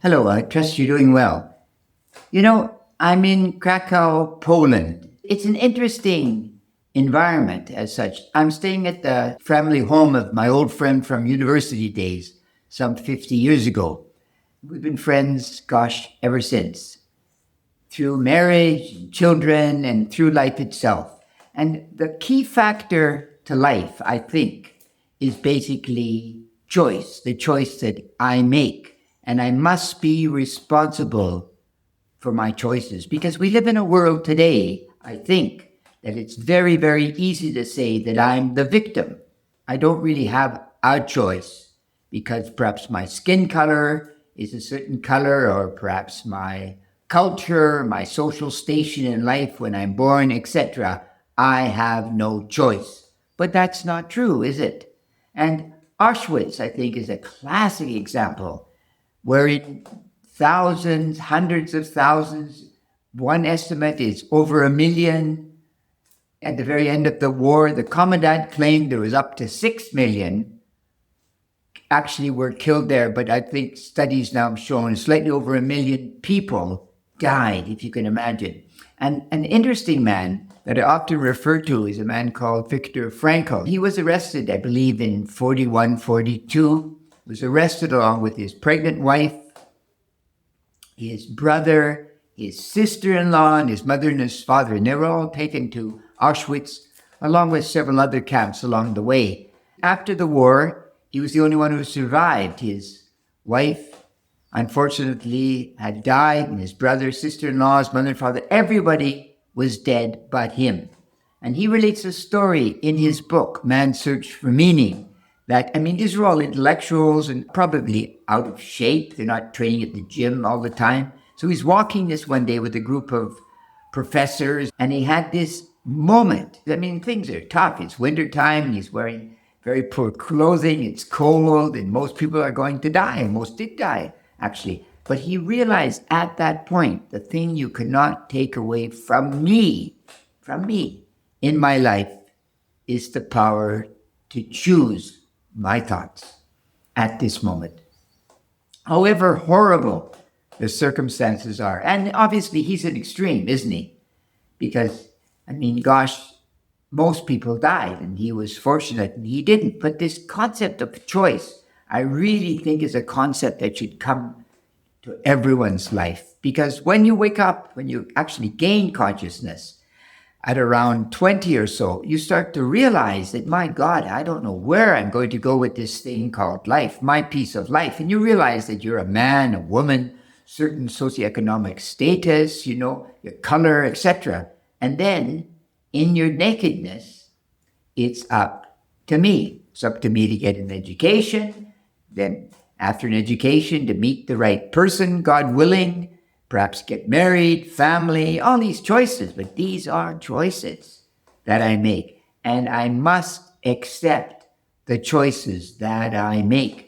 Hello, I trust you're doing well. I'm in Kraków, Poland. It's an interesting environment as such. I'm staying at the family home of my old friend from university days, some 50 years ago. We've been friends, ever since, through marriage, and children, and through life itself. And the key factor to life, I think, is basically choice, the choice that I make. And I must be responsible for my choices because we live in a world today, I think, that it's very, very easy to say that I'm the victim. I don't really have a choice because perhaps my skin color is a certain color, or perhaps my culture, my social station in life when I'm born, etc. I have no choice. But that's not true, is it? And Auschwitz, I think, is a classic example wherein thousands, hundreds of thousands, one estimate is over 1 million. At the very end of the war, the commandant claimed there was up to 6 million actually were killed there, but I think studies now have shown slightly over 1 million people died, if you can imagine. And an interesting man that I often refer to is a man called Viktor Frankl. He was arrested, I believe, in 41, 42, was arrested along with his pregnant wife, his brother, his sister-in-law, and his mother and his father. And they were all taken to Auschwitz, along with several other camps along the way. After the war, he was the only one who survived. His wife, unfortunately, had died, and his brother, sister-in-law, his mother and father, everybody was dead but him. And he relates a story in his book, Man's Search for Meaning, that, these are all intellectuals and probably out of shape. They're not training at the gym all the time. So he's walking this one day with a group of professors, and he had this moment. Things are tough. It's wintertime, and he's wearing very poor clothing. It's cold, and most people are going to die. And most did die, actually. But he realized at that point, the thing you cannot take away from me, in my life, is the power to choose my thoughts at this moment. However horrible the circumstances are. And obviously he's an extreme, isn't he? Because, most people died, and he was fortunate and he didn't. But this concept of choice, I really think, is a concept that should come to everyone's life. Because when you wake up, when you actually gain consciousness, at around 20 or so, you start to realize that, my God, I don't know where I'm going to go with this thing called life, my piece of life. And you realize that you're a man, a woman, certain socioeconomic status, your color, etc. And then, in your nakedness, it's up to me. It's up to me to get an education, then after an education, to meet the right person, God willing, perhaps get married, family, all these choices. But these are choices that I make. And I must accept the choices that I make.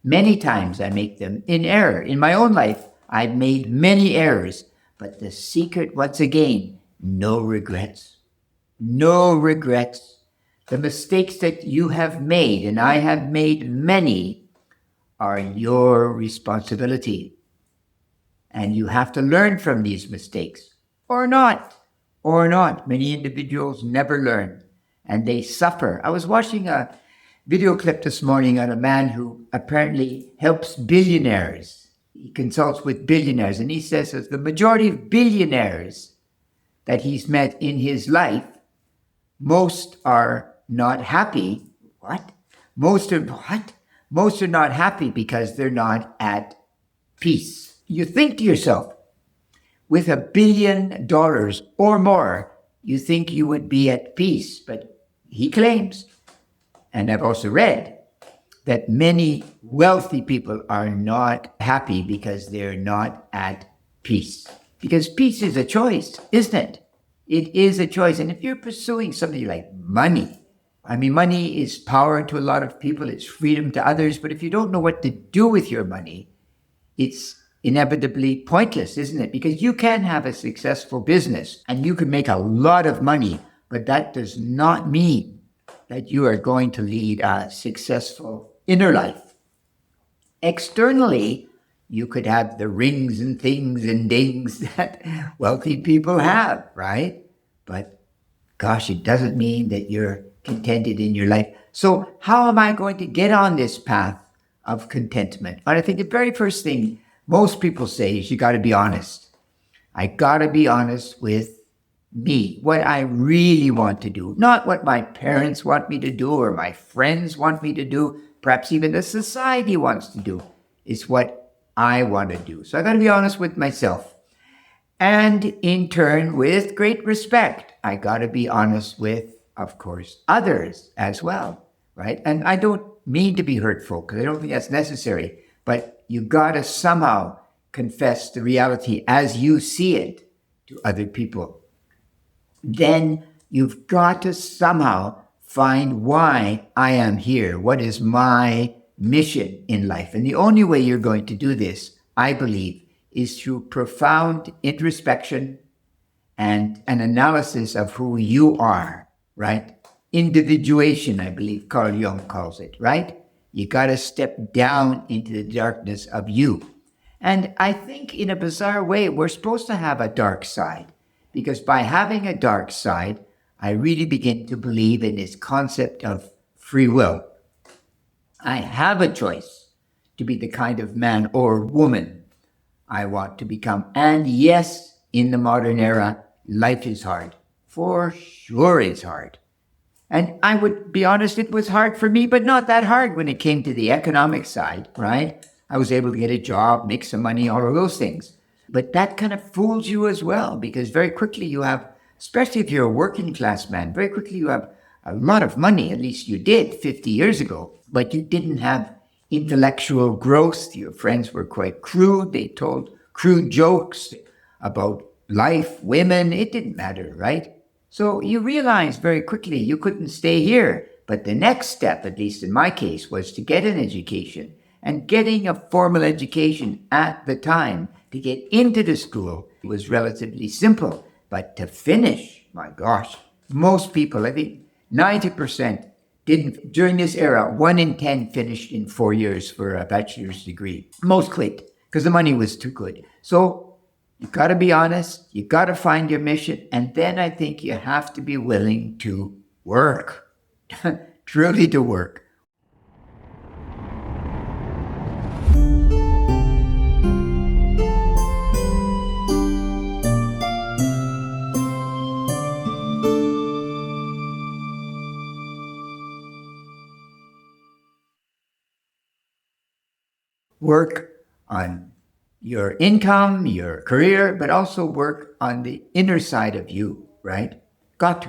Many times I make them in error. In my own life, I've made many errors. But the secret, once again, no regrets. No regrets. The mistakes that you have made, and I have made many, are your responsibility. And you have to learn from these mistakes. Or not. Many individuals never learn. And they suffer. I was watching a video clip this morning on a man who apparently helps billionaires. He consults with billionaires, and he says that the majority of billionaires that he's met in his life, most are not happy. What? Most are not happy because they're not at peace. You think to yourself, with $1 billion or more, you think you would be at peace. But he claims, and I've also read, that many wealthy people are not happy because they're not at peace. Because peace is a choice, isn't it? It is a choice. And if you're pursuing something like money, I mean, money is power to a lot of people, it's freedom to others, but if you don't know what to do with your money, it's inevitably pointless, isn't it? Because you can have a successful business and you can make a lot of money, but that does not mean that you are going to lead a successful inner life. Externally, you could have the rings and things and dings that wealthy people have, right? But gosh, it doesn't mean that you're contented in your life. So how am I going to get on this path of contentment? And I think the very first thing most people say is you got to be honest. I got to be honest with me, what I really want to do, not what my parents want me to do or my friends want me to do, perhaps even the society wants to do. It's what I want to do. So I got to be honest with myself. And in turn, with great respect, I got to be honest with, of course, others as well, right? And I don't mean to be hurtful because I don't think that's necessary, but you got to somehow confess the reality as you see it to other people. Then you've got to somehow find why I am here. What is my mission in life? And the only way you're going to do this, I believe, is through profound introspection and an analysis of who you are, right? Individuation, I believe Carl Jung calls it, right? You got to step down into the darkness of you. And I think in a bizarre way, we're supposed to have a dark side, because by having a dark side, I really begin to believe in this concept of free will. I have a choice to be the kind of man or woman I want to become. And yes, in the modern era, life is hard. For sure it's hard. And I would be honest, it was hard for me, but not that hard when it came to the economic side, right? I was able to get a job, make some money, all of those things. But that kind of fools you as well, because very quickly you have, especially if you're a working class man, very quickly you have a lot of money, at least you did 50 years ago, but you didn't have intellectual growth. Your friends were quite crude. They told crude jokes about life, women. It didn't matter, right? So you realize very quickly you couldn't stay here. But the next step, at least in my case, was to get an education. And getting a formal education at the time to get into the school was relatively simple. But to finish, my gosh, most people, I think 90% didn't. During this era, 1 in 10 finished in 4 years for a bachelor's degree. Most quit because the money was too good. So you got to be honest, you got to find your mission, and then I think you have to be willing to work, truly to work. Work on your income, your career, but also work on the inner side of you, right? Got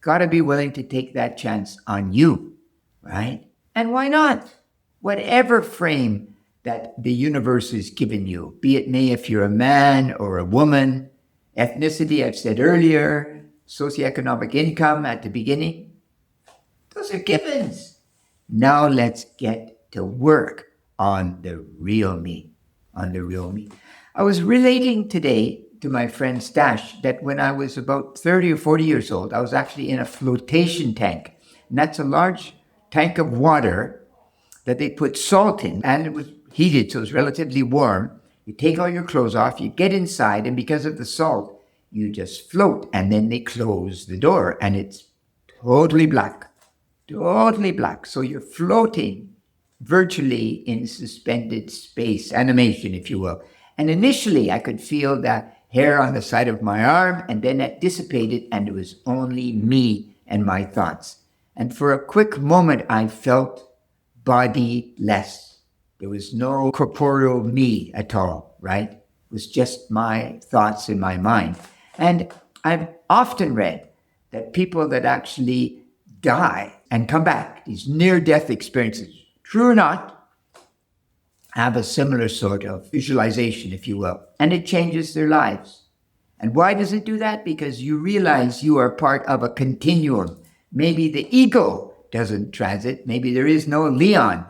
to be willing to take that chance on you, right? And why not? Whatever frame that the universe has given you, be it may if you're a man or a woman, ethnicity, I've said earlier, socioeconomic income at the beginning, those are givens. Now let's get to work on the real me, I was relating today to my friend Stash that when I was about 30 or 40 years old, I was actually in a flotation tank. And that's a large tank of water that they put salt in, and it was heated, so it was relatively warm. You take all your clothes off, you get inside, and because of the salt, you just float. And then they close the door, and it's totally black. So you're floating virtually in suspended space, animation, if you will. And initially, I could feel the hair on the side of my arm, and then that dissipated, and it was only me and my thoughts. And for a quick moment, I felt bodiless. There was no corporeal me at all, right? It was just my thoughts in my mind. And I've often read that people that actually die and come back, these near-death experiences, true or not, have a similar sort of visualization, if you will, and it changes their lives. And why does it do that? Because you realize you are part of a continuum. Maybe the ego doesn't transit. Maybe there is no Leon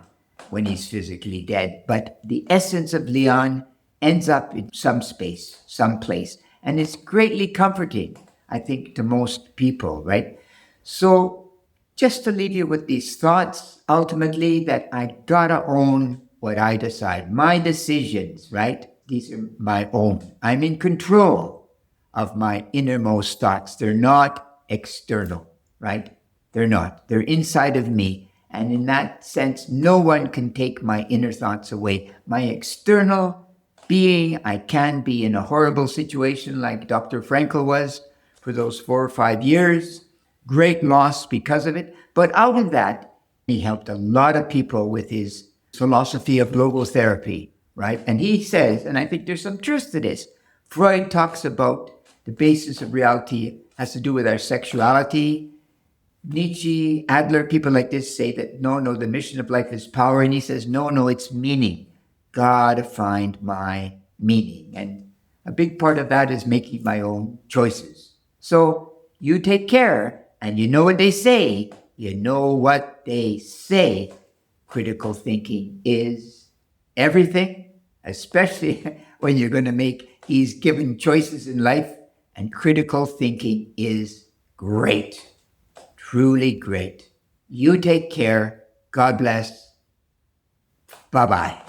when he's physically dead. But the essence of Leon ends up in some space, some place. And it's greatly comforting, I think, to most people, right? So just to leave you with these thoughts, ultimately, that I gotta own what I decide. My decisions, right? These are my own. I'm in control of my innermost thoughts. They're not external, right? They're not. They're inside of me. And in that sense, no one can take my inner thoughts away. My external being, I can be in a horrible situation like Dr. Frankl was for those 4 or 5 years. Great loss because of it. But out of that, he helped a lot of people with his philosophy of global therapy, right? And he says, and I think there's some truth to this, Freud talks about the basis of reality has to do with our sexuality. Nietzsche, Adler, people like this say that no, the mission of life is power. And he says, no, it's meaning. Gotta find my meaning. And a big part of that is making my own choices. So you take care, and you know what they say. You know what they say. Critical thinking is everything, especially when you're going to make these given choices in life. And critical thinking is great. Truly great. You take care. God bless. Bye-bye.